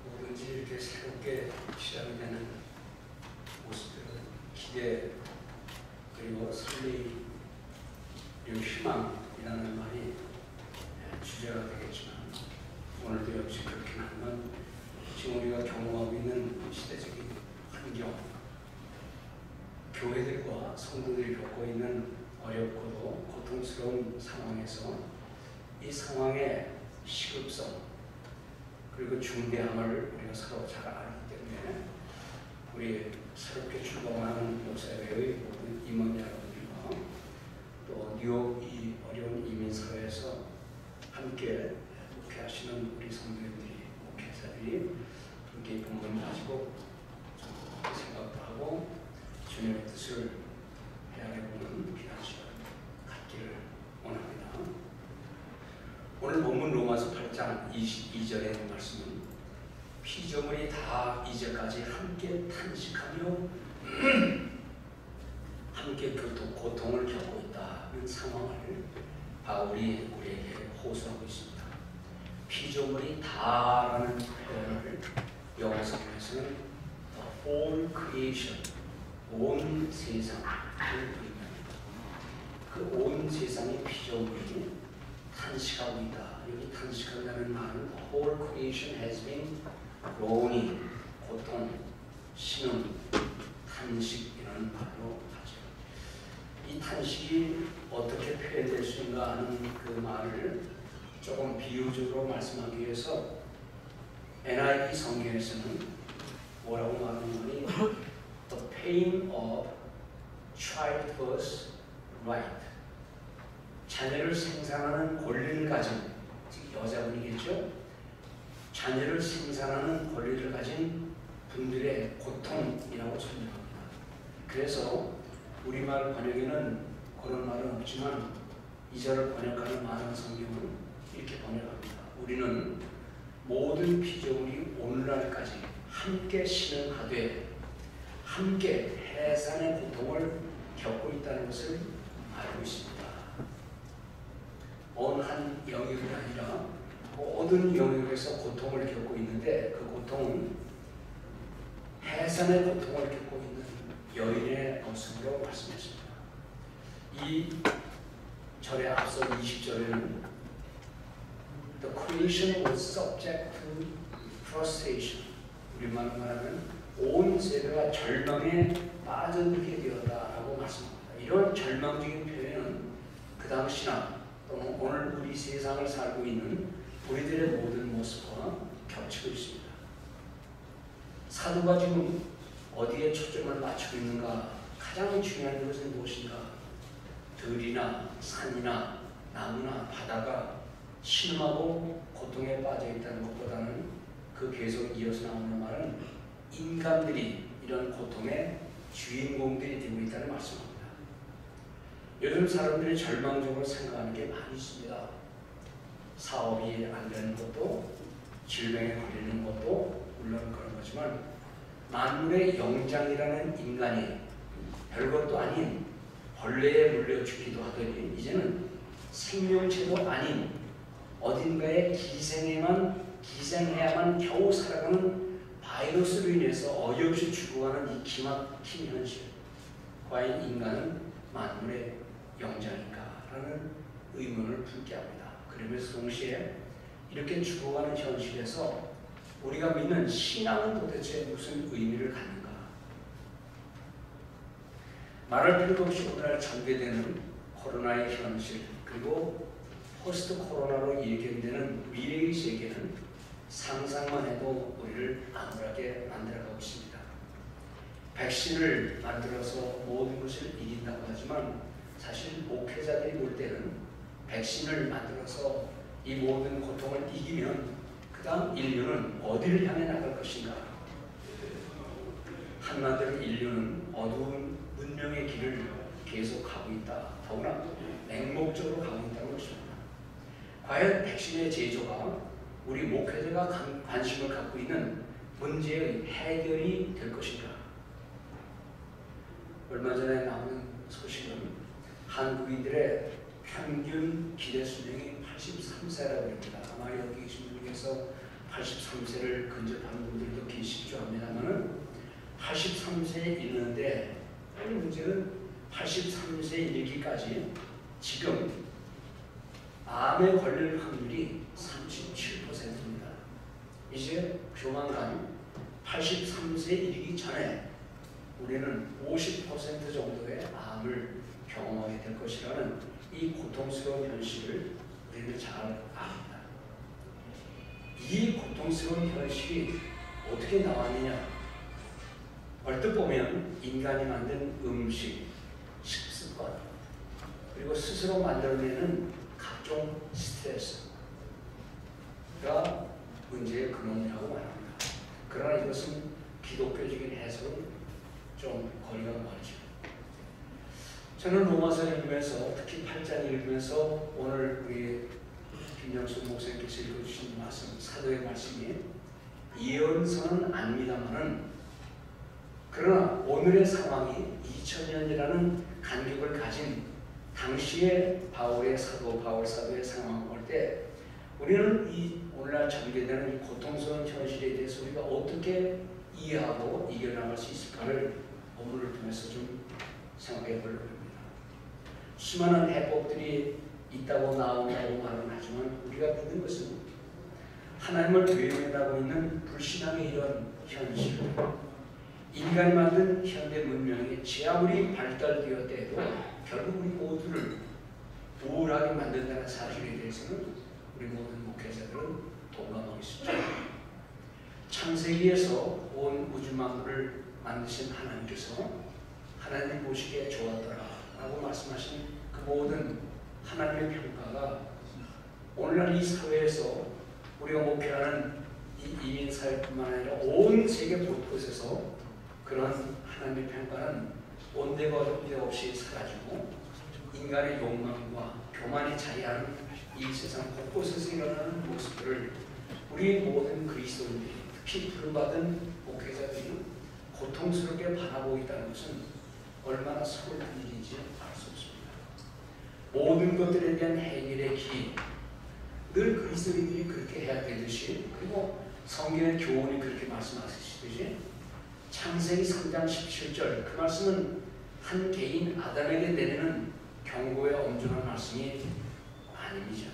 뭐든지 이렇게 새롭게 시작이 되는 모습들은 기대 그리고 설레임 그리고 희망이라는 말이 주제가 되겠지만 오늘도 역시 그렇게 하면 지금 우리가 경험하고 있는 시대적인 환경 교회들과 성도들이 겪고 있는 어렵고도 고통스러운 상황에서 이 상황의 시급성 그리고 중대함을 우리가 서로 잘 알기 때문에 우리 새롭게 출범하는 목사회의 모든 임원 여러분들과 또 뉴욕 이 어려운 이민사회에서 함께 목회하시는 우리 성도님들이 목회자들이 함께 본문을 가지고 생각도 하고 주님의 뜻을 헤아려보는 귀한 시간 갖기를 원합니다. 오늘 본문 로마서 8장 22절의 말씀은 피조물이 다 이제까지 함께 탄식하며 함께 고통을 겪고 있다는 상황을 바울이 우리에게 호소하고 있습니다. 피조물이 다라는 표현을 영어 성경에서는 the whole creation, 온 세상을 의미합니다. 그 온 세상의 피조물이 탄식하고 있다. 여기 탄식한다는 말은 the whole creation has been groaning, 고통, 신음, 탄식이라는 말로 하죠. 이 탄식이 어떻게 표현될 수 있는가 하는 그 말을 조금 비유적으로 말씀하기 위해서 NIV 성경에서는 뭐라고 말하는 거니? The pain of childbirth right. 자녀를 생산하는 권리를 가진, 즉 여자분이겠죠? 자녀를 생산하는 권리를 가진 분들의 고통이라고 설명합니다. 그래서 우리말 번역에는 그런 말은 없지만 이 절을 번역하는 많은 성경은 이렇게 번역합니다. 우리는 모든 피조물이 오늘날까지 함께 신음하되 함께 해산의 고통을 겪고 있다는 것을 알고 있습니다. 어느 한 영역이 아니라 모든 영역에서 고통을 겪고 있는데 그 고통은 해산의 고통을 겪고 있는 여인의 모습으로 말씀했습니다. 이 절에 앞서 20절에는 The creation was subject to frustration. 우리말로 말하면 온 세계가 절망에 빠져들게 되었다라고 말씀합니다. 이런 절망적인 표현은 그 당시나 또는 오늘 우리 세상을 살고 있는 우리들의 모든 모습과 겹치고 있습니다. 사도가 지금 어디에 초점을 맞추고 있는가? 가장 중요한 것은 무엇인가? 들이나 산이나 나무나 바다가 신음하고 고통에 빠져 있다는 것보다는 그 계속 이어서 나오는 말은 인간들이 이런 고통의 주인공들이 되고 있다는 말씀입니다. 요즘 사람들이 절망적으로 생각하는 게 많이 있습니다. 사업이 안 되는 것도 질병에 걸리는 것도 물론 그런 거지만 만물의 영장이라는 인간이 별것도 아닌 벌레에 물려 죽기도 하더니 이제는 생명체도 아닌 어딘가에 기생해야만 겨우 살아가는 바이러스로 인해서 어이없이 죽어가는 이 기막힌 현실. 과연 인간은 만물의 영장인가? 라는 의문을 품게 합니다. 그러면서 동시에 이렇게 죽어가는 현실에서 우리가 믿는 신앙은 도대체 무슨 의미를 갖는가? 말할 필요도 없이 오늘날 전개되는 코로나의 현실 그리고 포스트 코로나로 예견되는 미래의 세계는 상상만 해도 우리를 암울하게 만들어가고 있습니다. 백신을 만들어서 모든 것을 이긴다고 하지만 사실 목회자들이 볼 때는 백신을 만들어서 이 모든 고통을 이기면 그 다음 인류는 어디를 향해 나갈 것인가? 한마디로 인류는 어두운 문명의 길을 계속 가고 있다. 더구나 맹목적으로 가고 있다는 것입니다. 과연 백신의 제조가 우리 목회자가 관심을 갖고 있는 문제의 해결이 될 것인가? 얼마 전에 나오는 소식은 한국인들의 평균 기대 수명이 83세라고 합니다. 아마 여기 계신 분 중에서 83세를 근접한 분들도 계실 줄 압니다만 83세에 이르는데 문제는 83세에 이르기까지 지금 암에 걸릴 확률이 37%입니다. 이제 조만간 83세에 이르기 전에 우리는 50% 정도의 암을 경험하게 될 것이라는 이 고통스러운 현실을 우리는 잘 압니다. 이 고통스러운 현실이 어떻게 나왔느냐? 얼뜻 보면 인간이 만든 음식, 식습관, 그리고 스스로 만들어내는 각종 스트레스가 문제의 근원이라고 말합니다. 그러나 이것은 기독교적인 해석은 좀 거리가 멀죠. 저는 로마서 읽으면서 특히 8장 읽으면서 오늘 우리 김영수 목사님께서 읽어주신 말씀, 사도의 말씀이 예언서는 아닙니다만은 그러나 오늘의 상황이 2000년이라는 간격을 가진 당시의 바울 사도의 상황을 볼 때 우리는 이 오늘날 전개되는 이 고통스러운 현실에 대해서 우리가 어떻게 이해하고 이겨나갈 수 있을까를 본문을 통해서 좀 생각해 보려고 합니다. 수많은 해법들이 있다고 나온다고 말은 하지만 우리가 믿는 것은 하나님을 외면하고 있는 불신앙의 이런 현실, 인간이 만든 현대 문명이 제 아무리 발달되었대도 결국 우리 모두를 우울하게 만든다는 사실에 대해서는 우리 모든 목회자들은 동감하고 있습니다. 창세기에서 온 우주 만물을 만드신 하나님께서 하나님 보시기에 좋았더라 라고 말씀하신 그 모든 하나님의 평가가 오늘날 이 사회에서 우리가 목회하는 이 이민 사회뿐만 아니라 온 세계 곳곳에서 그런 하나님의 평가는 온데가 없이 사라지고 인간의 욕망과 교만이 자리하는 이 세상 곳곳에서 일어나는 모습들을 우리 모든 그리스도인들이 특히 부름받은 목회자들이 고통스럽게 바라보고 있다는 것은 얼마나 서글픈 일인지 알 수 없습니다. 모든 것들에 대한 해결의 길, 늘 그리스도인들이 그렇게 해야 되듯이 그리고 성경의 교훈이 그렇게 말씀하시듯이 창세기 3장 17절 그 말씀은 한 개인 아담에게 내리는 경고의 엄중한 말씀이 아닙니다.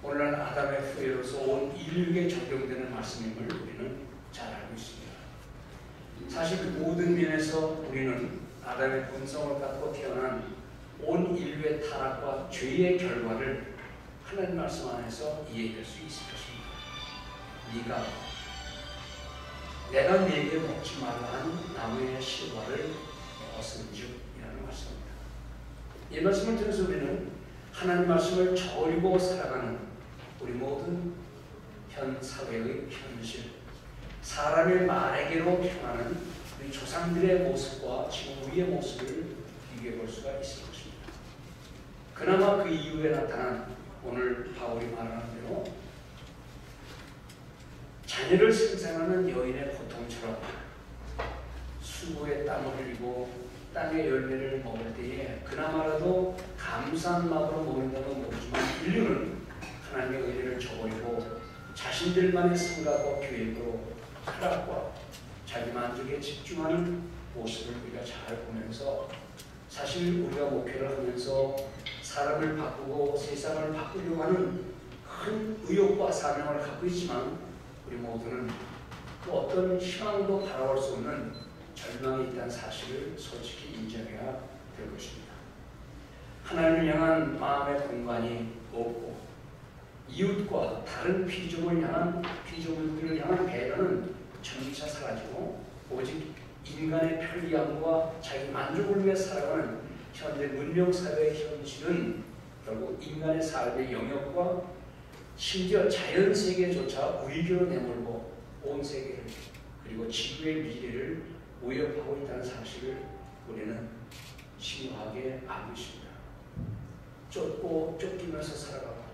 오늘날 아담의 후예로서 온 인류에게 적용되는 말씀임을 우리는 잘 알고 있습니다. 사실 그 모든 면에서 우리는 아담의 본성을 갖고 태어난 온 인류의 타락과 죄의 결과를 하나님 말씀 안에서 이해할 수 있을 것입니다. 내가 네게 먹지 말라 한 나무의 실과를 먹었은즉 이라는 말씀입니다. 이 말씀을 들어서 우리는 하나님 말씀을 저리고 살아가는 우리 모든 현 사회의 현실, 사람의 말에게로 변하는 우리 조상들의 모습과 지금 우리의 모습을 비교해 볼 수가 있을 것입니다. 그나마 그 이후에 나타난 오늘 바울이 말하는 대로 자녀를 생산하는 여인의 고통처럼 수고의 땀을 흘리고 땅의 열매를 먹을 때에 그나마라도 감사한 마음으로 먹는다면 모르지만 인류는 하나님의 은혜를 저버리고 자신들만의 생각과 계획으로 쾌락과 자기 만족에 집중하는 모습을 우리가 잘 보면서 사실 우리가 목회를 하면서 사람을 바꾸고 세상을 바꾸려고 하는 큰 의욕과 사명을 갖고 있지만 우리 모두는 그 어떤 희망도 바라볼 수 없는 절망이 있다는 사실을 솔직히 인정해야 될 것입니다. 하나님을 향한 마음의 공간이 없고 이웃과 다른 피조물들을 향한 배려는 점차 사라지고 오직 인간의 편리함과 자기 만족을 위해 살아가는 현대 문명사회의 현실은 결국 인간의 삶의 영역과 심지어 자연세계조차 위기로 내몰고 온 세계를 그리고 지구의 미래를 위협하고 있다는 사실을 우리는 심오하게 알고 있습니다. 쫓고 쫓기면서 살아가고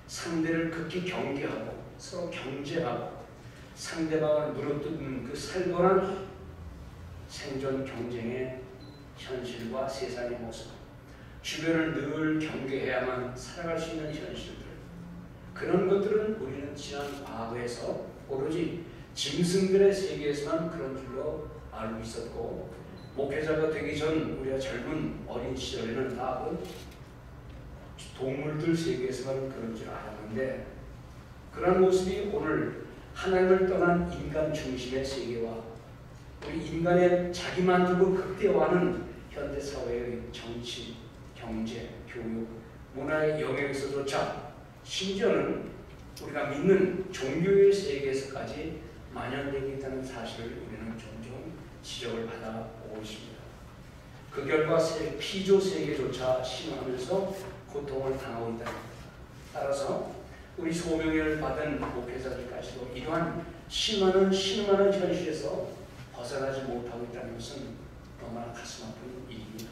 상대를 극히 경계하고 서로 경쟁하고 상대방을 물어뜯는 그 살벌한 생존 경쟁의 현실과 세상의 모습, 주변을 늘 경계해야만 살아갈 수 있는 현실들, 그런 것들은 우리는 지난 과거에서 오로지 짐승들의 세계에서만 그런 줄로 알고 있었고, 목회자가 되기 전 우리가 젊은 어린 시절에는 다 동물들 세계에서만 그런 줄 알았는데, 그런 모습이 오늘 하나님을 떠난 인간 중심의 세계와 우리 인간의 자기만족을 극대화하는 현대사회의 정치, 경제, 교육, 문화의 영역에서조차, 심지어는 우리가 믿는 종교의 세계에서까지 만연되어 있다는 사실을 우리는 종종 지적을 받아오고 있습니다. 그 결과 피조 세계조차 심화하면서 고통을 당하고 있다. 따라서 우리 소명을 받은 목회자들까지도 이러한 심화는 현실에서 벗어나지 못하고 있다는 것은 너무나 가슴 아픈 일입니다.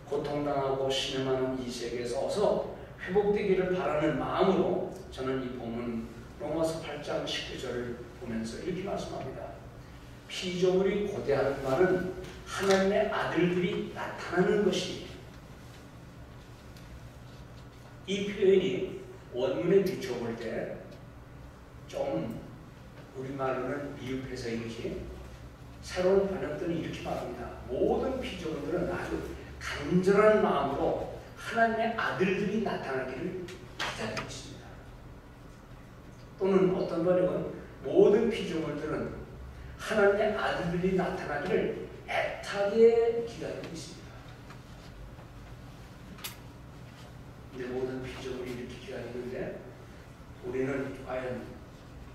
고통당하고 신음하는 이 세계에서 어서 회복되기를 바라는 마음으로 저는 이 본문 로마서 8장 19절을 보면서 이렇게 말씀합니다. 피조물이 고대하는 말은 하나님의 아들들이 나타나는 것이니. 이 표현이 원문에 비춰볼 때 좀 우리말로는 미흡해서 이것이 새로운 번역들은 이렇게 말합니다. 모든 피조물들은 아주 간절한 마음으로 하나님의 아들들이 나타나기를 기다리고 있습니다. 또는 어떤 번역은 모든 피조물들은 하나님의 아들들이 나타나기를 애타게 기다리고 있습니다. 근데 모든 피조물이 이렇게 기다리는데 우리는 과연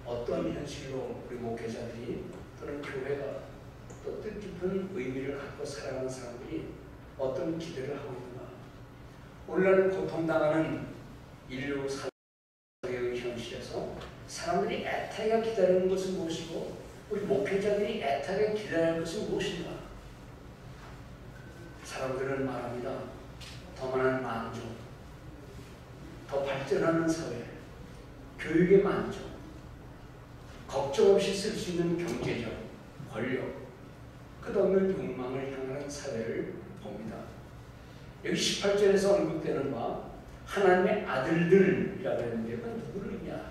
어떤 현실로 우리 목회자들이 또는 교회가 또 뜻깊은 의미를 갖고 살아가는 사람들이 어떤 기대를 하고 있는가? 오늘날 고통당하는 인류 사회의 현실에서 사람들이 애타게 기다리는 것은 무엇이고 우리 목회자들이 애타게 기다려야 할 것은 무엇인가? 사람들은 말합니다. 더 많은 만족, 더 발전하는 사회, 교육의 만족, 걱정 없이 쓸 수 있는 경제적, 권력, 끝없는 욕망을 향하는 사회를 봅니다. 여기 18절에서 언급되는 바 하나님의 아들들이라고 했는데 그건 누구를 의미하나?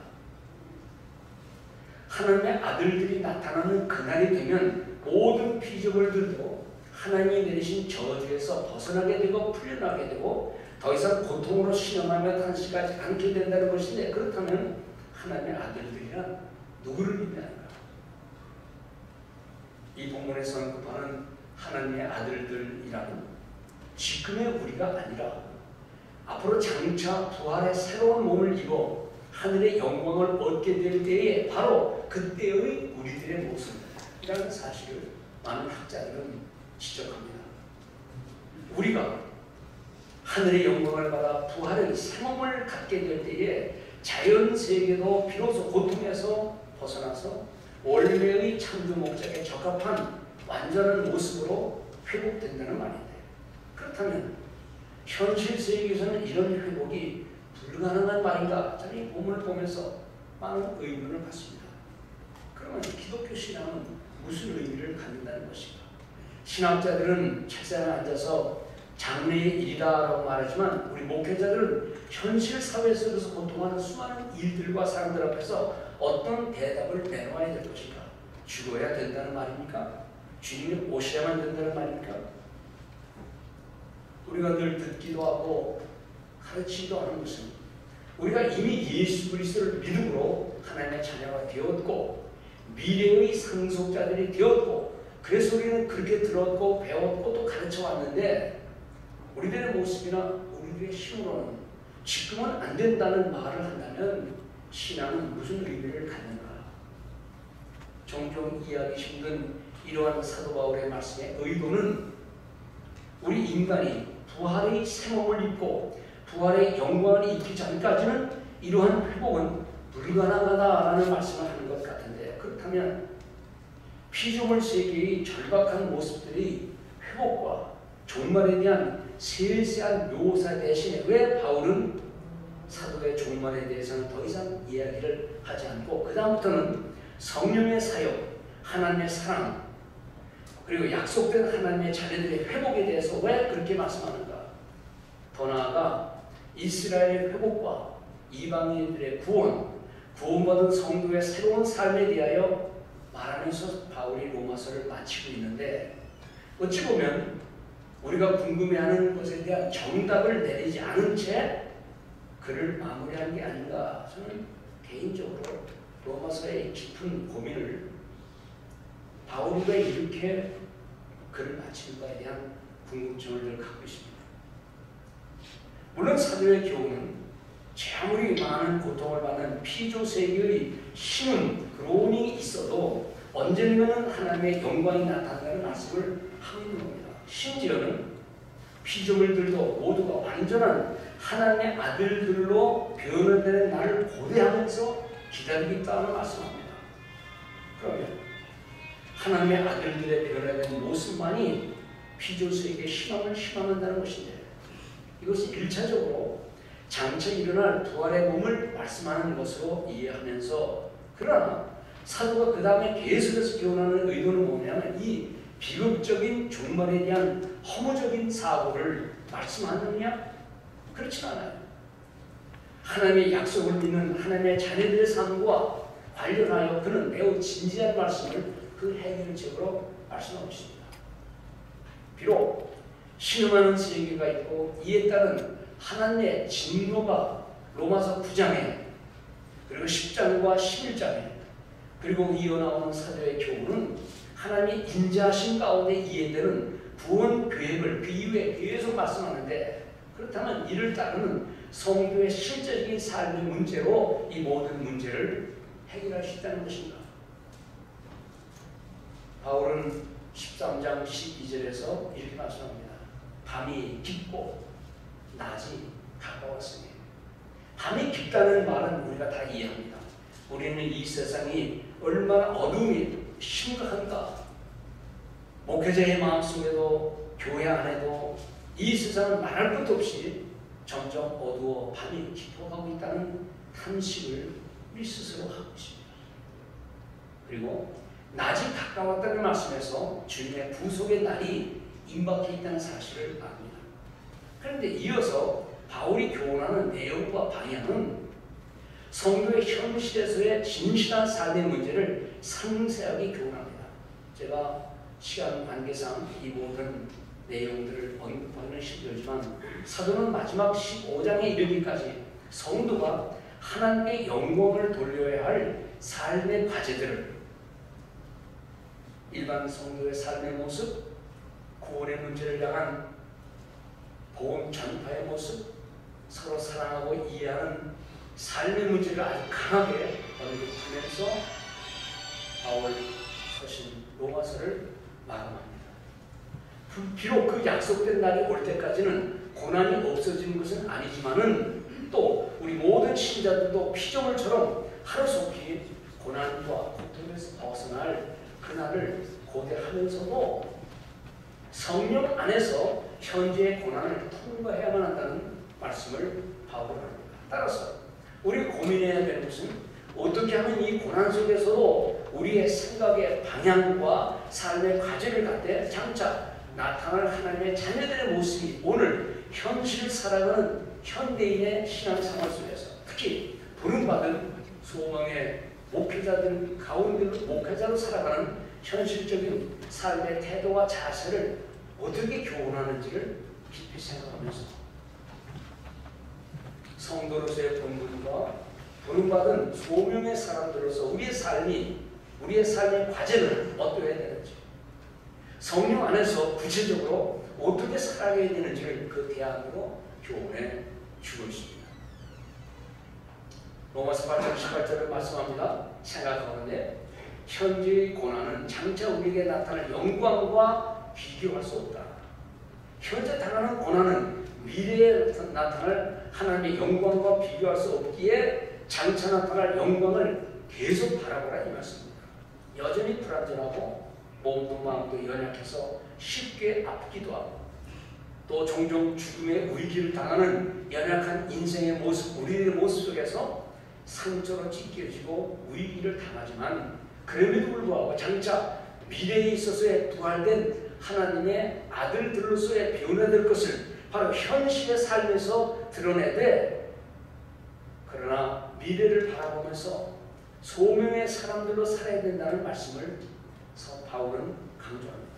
하나님의 아들들이 나타나는 그날이 되면 모든 피조물들도 하나님이 내리신 저주에서 벗어나게 되고 풀려나게 되고 더 이상 고통으로 신음하며 탄식하지 않게 된다는 것인데, 그렇다면 하나님의 아들들이란 누구를 의미하는가? 이 본문에서 언급하는 하나님의 아들들이라는 지금의 우리가 아니라 앞으로 장차 부활의 새로운 몸을 입어 하늘의 영광을 얻게 될 때에 바로 그때의 우리들의 모습이라는 사실을 많은 학자들은 지적합니다. 우리가 하늘의 영광을 받아 부활의 새 몸을 갖게 될 때에 자연세계도 비로소 고통에서 벗어나서 원래의 창조 목적에 적합한 완전한 모습으로 회복된다는 말인데, 그렇다면 현실 세계에서는 이런 회복이 불가능한 말인가? 저는 이 본문을 보면서 많은 의문을 갖습니다. 그러면 기독교 신앙은 무슨 의미를 갖는다는 것인가? 신학자들은 책상에 앉아서 장래의 일이다라고 말하지만 우리 목회자들은 현실 사회 속에서 고통하는 수많은 일들과 사람들 앞에서 어떤 대답을 내놓아야 될 것인가? 죽어야 된다는 말입니까? 주님이 오셔야만 된다는 말입니까? 우리가 늘 듣기도 하고 가르치기도 하는 것은 우리가 이미 예수 그리스도를 믿음으로 하나님의 자녀가 되었고 미래의 상속자들이 되었고, 그래서 우리는 그렇게 들었고 배웠고 또 가르쳐 왔는데 우리들의 모습이나 우리들의 힘으로는 지금은 안 된다는 말을 한다면 신앙은 무슨 의미를 갖는가? 종종 이해하기 힘든 이러한 사도 바울의 말씀의 의도는 우리 인간이 부활의 새 몸을 입고 부활의 영광을 입기 전까지는 이러한 회복은 불가능하다라는 말씀을 하는 것 같은데, 그렇다면 피조물 세계의 절박한 모습들이 회복과 종말에 대한 세세한 묘사 대신에 왜 바울은 사도의 종말에 대해서는 더 이상 이야기를 하지 않고 그 다음부터는 성령의 사역, 하나님의 사랑, 그리고 약속된 하나님의 자녀들의 회복에 대해서 왜 그렇게 말씀하는가? 더 나아가 이스라엘의 회복과 이방인들의 구원받은 성도의 새로운 삶에 대하여 말하면서 바울이 로마서를 마치고 있는데, 어찌 보면 우리가 궁금해하는 것에 대한 정답을 내리지 않은 채 글을 마무리한 게 아닌가. 저는 개인적으로 로마서의 깊은 고민을 바울이 왜 이렇게 글을 마치는가에 대한 궁금증을 늘 갖고 있습니다. 물론 사도의 교훈은 아무리 많은 고통을 받는 피조세계의 신음, 그로닝이 있어도 언젠가는 하나님의 영광이 나타난다는 말씀을 하고 있는 겁니다. 심지어는 피조물들도 모두가 완전한 하나님의 아들들로 변화되는 날을 고대하면서 기다리고 있다는 말씀합니다. 그러면 하나님의 아들들의 변화된 모습만이 피조세계의 희망을 희망한다는 것인데, 이것이 1차적으로 장차 일어날 부활의 몸을 말씀하는 것으로 이해하면서, 그러나 사도가 그 다음에 계속해서 교훈하는 의도는 뭐냐면 이 비극적인 종말에 대한 허무적인 사고를 말씀하느냐? 그렇지 않아요. 하나님의 약속을 믿는 하나님의 자녀들의 삶과 관련하여 그는 매우 진지한 말씀을 그 해결책으로 말씀하고 있습니다. 비록 신음하는 세계가 있고 이에 따른 하나님의 진노가 로마서 9장에 그리고 10장과 11장에 그리고 이어나오는 사도의 교훈은 하나님이 인자하신 가운데 이해되는 구원 계획을 그 이후에 계속 말씀하는데, 그렇다면 이를 따르는 성도의 실제적인 삶의 문제로 이 모든 문제를 해결할 수 있다는 것인가? 바울은 13장 12절에서 이렇게 말씀합니다. 밤이 깊고 낮이 가까웠으니. 밤이 깊다는 말은 우리가 다 이해합니다. 우리는 이 세상이 얼마나 어둠이 심각한가. 목회자의 마음속에도 교회 안에도 이 세상은 말할 것도 없이 점점 어두워 밤이 깊어가고 있다는 탄식을 우리 스스로 하고 있습니다. 그리고 낮이 가까웠다는 말씀에서 주님의 구속의 날이 임박해 있다는 사실을 압니다. 그런데 이어서 바울이 교훈하는 내용과 방향은 성도의 현실에서의 진실한 삶의 문제를 상세하게 교훈합니다. 제가 시간 관계상 이 모든 내용들을 언급하기는 힘들지만 사도는 마지막 15장에 이르기까지 성도가 하나님의 영광을 돌려야 할 삶의 과제들을, 일반 성도의 삶의 모습, 구원의 문제를 향한 복음 전파의 모습, 서로 사랑하고 이해하는 삶의 문제를 아주 강하게 언급하면서 바울 서신 로마서를 마감합니다. 비록 그 약속된 날이 올 때까지는 고난이 없어지는 것은 아니지만은 또 우리 모든 신자들도 피조물처럼 하루속히 고난과 고통에서 벗어날 그날을 고대하면서도 성령 안에서 현재의 고난을 통과해야만 한다는 말씀을 바울은 합니다. 따라서 우리 고민해야 되는 것은 어떻게 하면 이 고난 속에서도 우리의 생각의 방향과 삶의 과제를 갖되 장차 나타날 하나님의 자녀들의 모습이 오늘 현실을 살아가는 현대인의 신앙생활 속에서, 특히 부름받은 소망의 목회자들 가운데 목회자로 살아가는 현실적인 삶의 태도와 자세를 어떻게 교훈하는지를 깊이 생각하면서 성도로서의 본분과 부름받은 소명의 사람들로서 우리의 삶의 과제는 어떠해야 되는지, 성령 안에서 구체적으로 어떻게 살아가야 되는지를 그 대안으로 교훈해 주고 있습니다. 로마서 8장 18절을 말씀합니다. 생각하는데 현재의 고난은 장차 우리에게 나타날 영광과 비교할 수 없다. 현재 당하는 고난은 미래에 나타날 하나님의 영광과 비교할 수 없기에 장차 나타날 영광을 계속 바라보라 이 말씀입니다. 여전히 불안전하고 몸도 마음도 연약해서 쉽게 아프기도 하고 또 종종 죽음의 위기를 당하는 연약한 인생의 모습, 우리의 모습 속에서 상처로 찢겨지고 위기를 당하지만 그럼에도 불구하고 장차 미래에 있어서의 부활된 하나님의 아들들로서의 변화될 것을 바로 현실의 삶에서 드러내되, 그러나 미래를 바라보면서 소명의 사람들로 살아야 된다는 말씀을 바울은 강조합니다.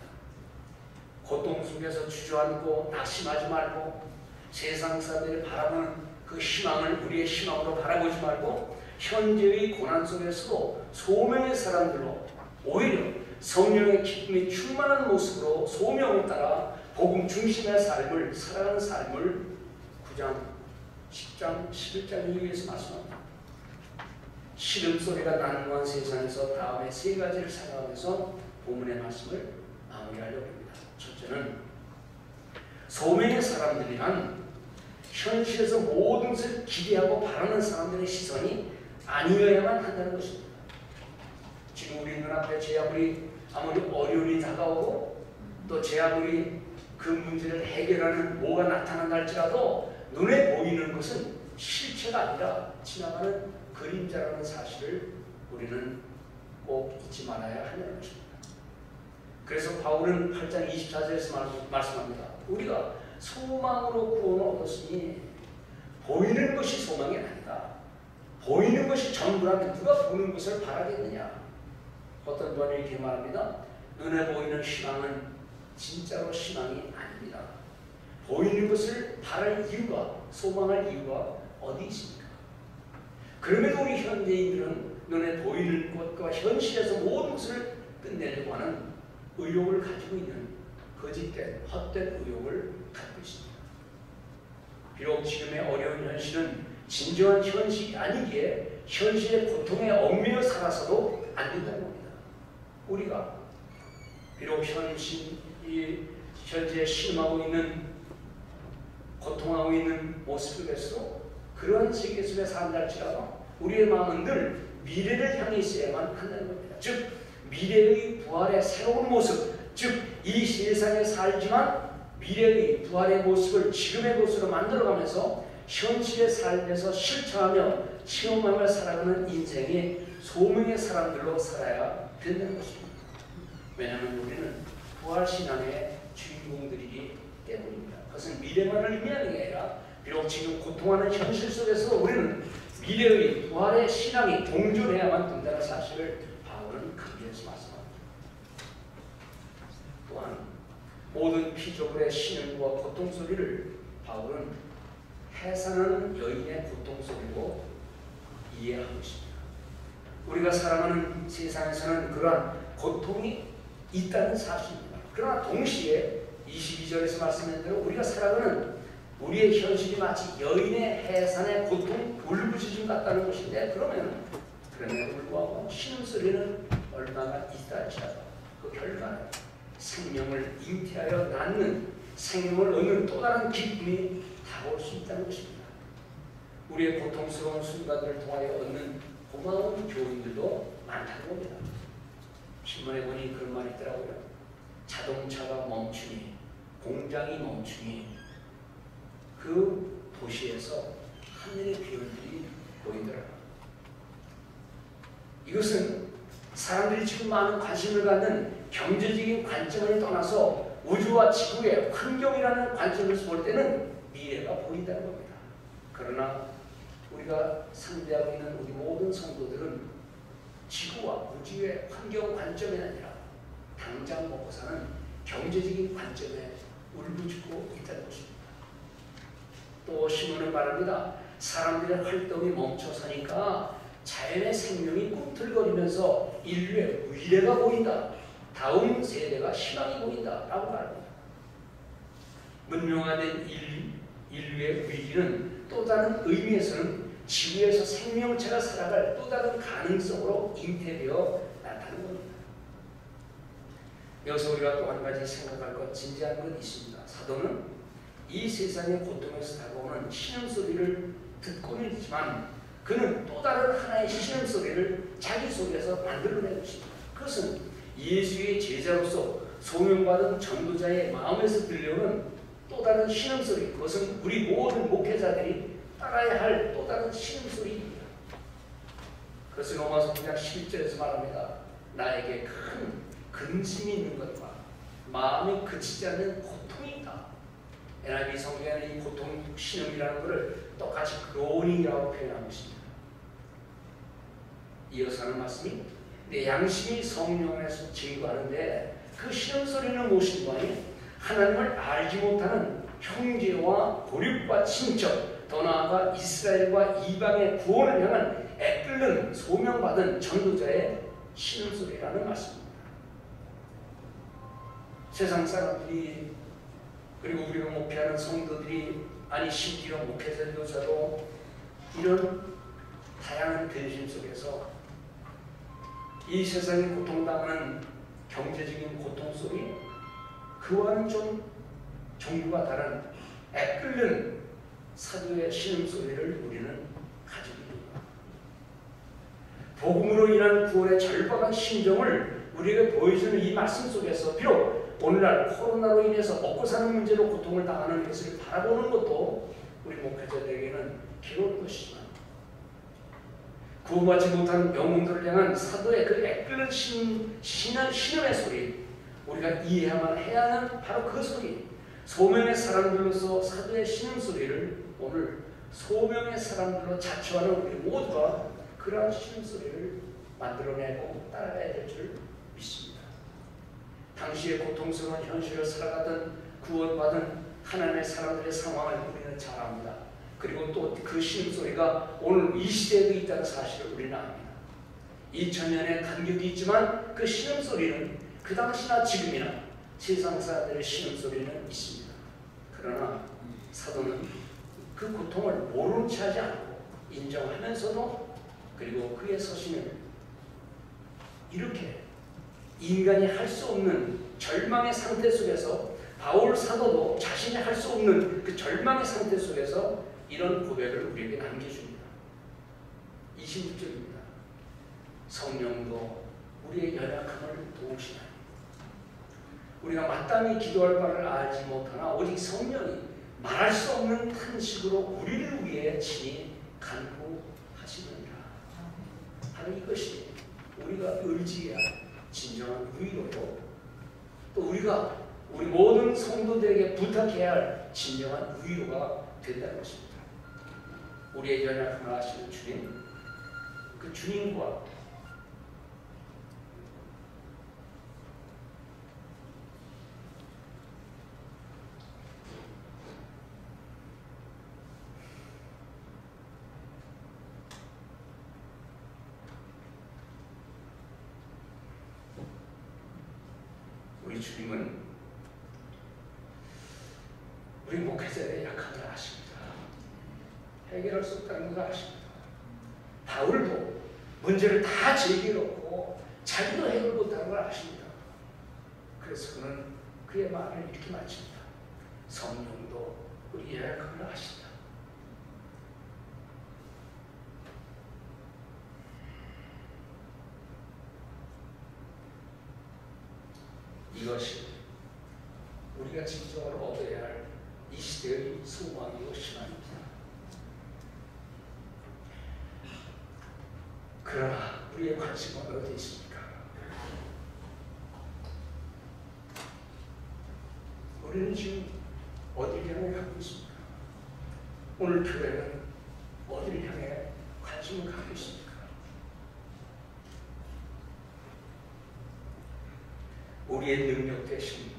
고통 속에서 주저앉고 낙심하지 말고 세상 사람들이 바라보는 그 희망을 우리의 희망으로 바라보지 말고 현재의 고난 속에서도 소명의 사람들로 오히려 성령의 기쁨이 충만한 모습으로 소명에 따라 복음 중심의 삶을 살아가는 삶을 9장, 10장, 11장 이후에서 말씀합니다. 시름소리가 난무한 세상에서 다음에 세 가지를 생각하면서 본문의 말씀을 마무리하려고 합니다. 첫째는 소명의 사람들이란 현실에서 모든 것을 기대하고 바라는 사람들의 시선이 아니어야만 한다는 것입니다. 지금 우리 눈앞에 제아물이 아무리 어려움이 다가오고 또 제아물이 그 문제를 해결하는 뭐가 나타난다 할지라도 눈에 보이는 것은 실체가 아니라 지나가는 그림자라는 사실을 우리는 꼭 잊지 말아야 하는 것입니다. 그래서 바울은 8장 24절에서 말씀합니다. 우리가 소망으로 구원을 얻었으니 보이는 것이 소망이 아니다. 보이는 것이 전부라면 누가 보는 것을 바라겠느냐. 어떤 분이 이렇게 말합니다. 눈에 보이는 희망은 진짜로 희망이 아닙니다. 보이는 것을 바랄 이유가, 소망할 이유가 어디 있습니까? 그럼에도 우리 현대인들은 눈에 보이는 것과 현실에서 모든 것을 끝내려고 하는 의욕을 가지고 있는 거짓된, 헛된 의욕을 갖고 있습니다. 비록 지금의 어려운 현실은 진정한 현실이 아니기에 현실의 고통에 얽매여 살아서도 안 된다는 겁니다. 우리가 비록 현재 신음하고 있는, 고통하고 있는 모습에서도 그런 세계 속에 산다 할지라도 우리의 마음은 늘 미래를 향해 있어야만 한다는 겁니다. 즉 미래의 부활의 새로운 모습, 즉 이 세상에 살지만 미래의 부활의 모습을 지금의 모습으로 만들어가면서 현실의 삶에서 실천하며 체험하며 살아가는 인생의 소명의 사람들로 살아야 된다는 것입니다. 왜냐하면 우리는 부활신앙의 주인공들이기 때문입니다. 그것은 미래만을 의미하는 게 아니라 비록 지금 고통하는 현실 속에서 우리는 미래의 부활의 신앙이 동존해야만 된다는 사실을 바울은 강조해서 말씀합니다. 또한 모든 피조물의 신음과 고통 소리를 바울은 해산하는 여인의 고통 소리로 이해하고 있습니다. 우리가 살아가는 세상에서는 그러한 고통이 있다는 사실입니다. 그러나 동시에 22절에서 말씀한 대로 우리가 살아가는 우리의 현실이 마치 여인의 해산의 고통, 울부짖음 같다는 것인데, 그러면 그럼에도 불구하고 신음소리는 얼마나 있다 할지라도 그 결과는 생명을 잉태하여 낳는, 생명을 얻는 또 다른 기쁨이 다가올 수 있다는 것입니다. 우리의 고통스러운 순간들을 통하여 얻는 고마운 교훈들도 많다고 봅니다. 신문에 보니 그런 말이 있더라고요. 자동차가 멈추니, 공장이 멈추니 그 도시에서 하늘의 별들이 보이더라고요. 이것은 사람들이 지금 많은 관심을 갖는 경제적인 관점을 떠나서 우주와 지구의 환경이라는 관점에서 볼 때는 미래가 보인다는 겁니다. 그러나 우리가 상대하고 있는 우리 모든 성도들은 지구와 우주의 환경 관점이 아니라 당장 먹고 사는 경제적인 관점에 울부짖고 있다는 것입니다. 또 신문은 말합니다. 사람들의 활동이 멈춰서니까 자연의 생명이 꿈틀거리면서 인류의 미래가 보인다. 다음 세대가 희망이 보인다. 라고 말합니다. 문명화된 인류의 위기는 또 다른 의미에서는 지구에서 생명체가 살아갈 또 다른 가능성으로 잉태되어 나타나는 겁니다. 여기서 우리가 또 한 가지 생각할 것, 진지한 것 있습니다. 사도는 이 세상의 고통에서 다가오는 신음소리를 듣고는 있지만 그는 또 다른 하나의 신음소리를 자기 속에서 만들어내고 있습니다. 그것은 예수의 제자로서 소명받은 전도자의 마음에서 들려오는 또 다른 신음소리, 그것은 우리 모든 목회자들이 따라야 할 또 다른 신음소리입니다. 그것은 로마서 9장 11절에서 말합니다. 나에게 큰 근심이 있는 것과 마음이 그치지 않는 고통이 있다. NIV 성경에는 이 고통, 신음이라는 것을 똑같이 groaning이라고 표현하고 있습니다. 이어서 하는 말씀이 내 양심이 성령에서 증거하는데 그 신음소리는 무엇인가? 하나님을 알지 못하는 형제와 고륙과 친척, 더 나아가 이스라엘과 이방의 구원을 향한 애끓는 소명받은 전도자의 신음소리라는 말씀입니다. 세상 사람들이 그리고 우리가 목회하는 성도들이 아니 심지어 목회자조차도 이런 다양한 근심 속에서 이 세상에 고통당하는 경제적인 고통 속에 그와는 좀 종류가 다른 애끓는 사도의 신음소리를 우리는 가지고 있습니다. 복음으로 인한 구원의 절박한 심정을 우리에게 보여주는 이 말씀 속에서 비록 오늘날 코로나로 인해서 먹고 사는 문제로 고통을 당하는 것을 바라보는 것도 우리 목회자들에게는 괴로운 것이지만 구원받지 못한 영혼들을 향한 사도의 그 애끓는 신음의 소리, 우리가 이해야만 해야 하는 바로 그 소리, 소명의 사람들로서 사도의 신음소리를 오늘 소명의 사람들로 자처하는 우리 모두가 그러한 신음소리를 만들어내고 따라가야 될 줄 믿습니다. 당시의 고통스러운 현실을 살아가던 구원받은 하나님의 사람들의 상황을 우리는 잘 압니다. 그리고 또 그 신음소리가 오늘 이 시대에도 있다는 사실을 우리는 압니다. 2000년의 간격이 있지만 그 신음소리는 그 당시나 지금이나 세상 사람들의 신음소리는 있습니다. 그러나 사도는 그 고통을 모른 채 하지 않고 인정하면서도 그리고 그의 서신을 이렇게 인간이 할 수 없는 절망의 상태 속에서 바울 사도도 자신이 할 수 없는 그 절망의 상태 속에서 이런 고백을 우리에게 남겨줍니다. 26절입니다. 성령도 우리의 연약함을 도우시나니 우리가 마땅히 기도할 바를 알지 못하나 오직 성령이 말할 수 없는 탄식으로 우리를 위해 친히 간구하시느니라. 바로 이것이 우리가 의지해야 할 진정한 위로요, 또 우리가 우리 모든 성도들에게 부탁해야 할 진정한 위로가 된다는 것입니다. 우리의 연약함을 아시는 주님, 그 주님과 우리 주님은 우리 목회자의 약함을 아십니다. 해결할 수 없다는 걸 아십니다. 바울도 문제를 다 제기해놓고 자기도 해결 못하는 걸 아십니다. 그래서 그는 그의 말을 이렇게 마칩니다. 성령도 우리의 약함을 아신다. 이것이 우리가 진정으로 얻어야 할 이 시대의 소망이고 희망입니다. 그러나 우리의 관심은 어디 있습니까? 우리는 지금 어디를 향해 가고 있습니까? 오늘 교회는 어디를 향해 관심을 갖고 있습니까? 우리의 능력 대신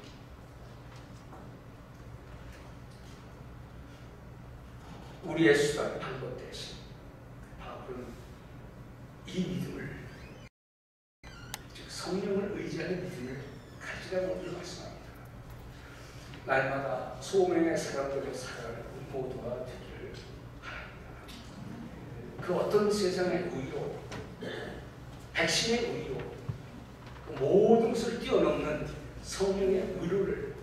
우리의 수단 방법 대신 바울은 이 믿음을, 즉 성령을 의지하는 믿음을 가지라고 오늘 말씀합니다. 날마다 소명의 사람들을 살아가는 우리 모두가 되기를 바랍니다. 그 어떤 세상의 의로, 백신의 의로, 그 모든 것을 뛰어넘는 성령의 의로를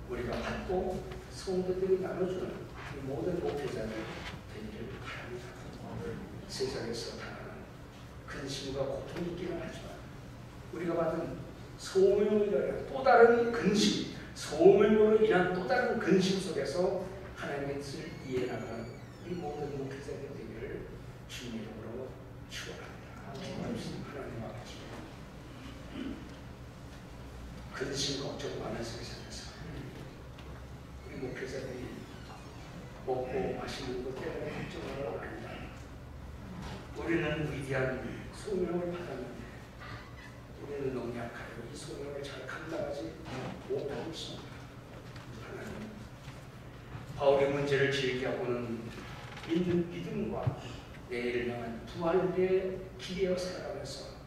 우리가 받고 성도들이 나눠주는 이 모든 목회자들 되기를 바랍니다. 세상에서 당하는 근심과 고통이 있기는 하지만 우리가 받은 소명으로 인한 또 다른 근심, 소명으로 인한 또 다른 근심 속에서 하나님의 뜻을 이해나가는 이 모든 목회자들 되기를 주님 이름으로 축원합니다. 하나님 아버지, 근심 걱정 많은 세상에서 우리 목회자들이 먹고 마시는 것 때문에 걱정하는 건 아니다. 우리는 위대한 소명을 받았는데 우리는 너무 약하여 이 소명을 잘 감당하지 못하고 있습니다. 하나님, 바울의 문제를 제기하고는 믿는 믿음과 내일을 향한 부활의 길이어 살아가면서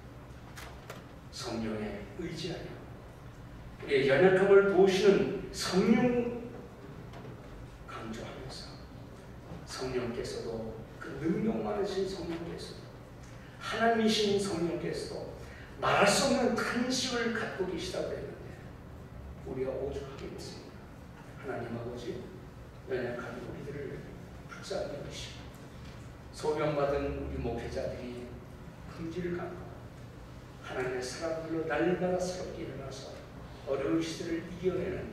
성령에 의지하여 우리의 연약함을 도우시는 성령 강조하면서 성령께서도 그 능력 많으신 성령께서도 하나님이신 성령께서도 말할 수 없는 탄식을 갖고 계시다고 했는데 우리가 오죽하게 믿습니다. 하나님 아버지, 연약한 우리들을 불쌍히 여기시고 소명받은 우리 목회자들이 긍지를 갖고 하나님의 사람들로 날마다 새롭게 일어나서 어려운 시대를 이겨내는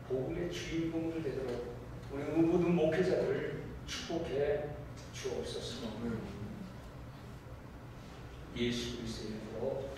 복음의 주인공들 되도록 우리 모든 목회자들을 축복해 주옵소서. 예수 그리스도의 이름으로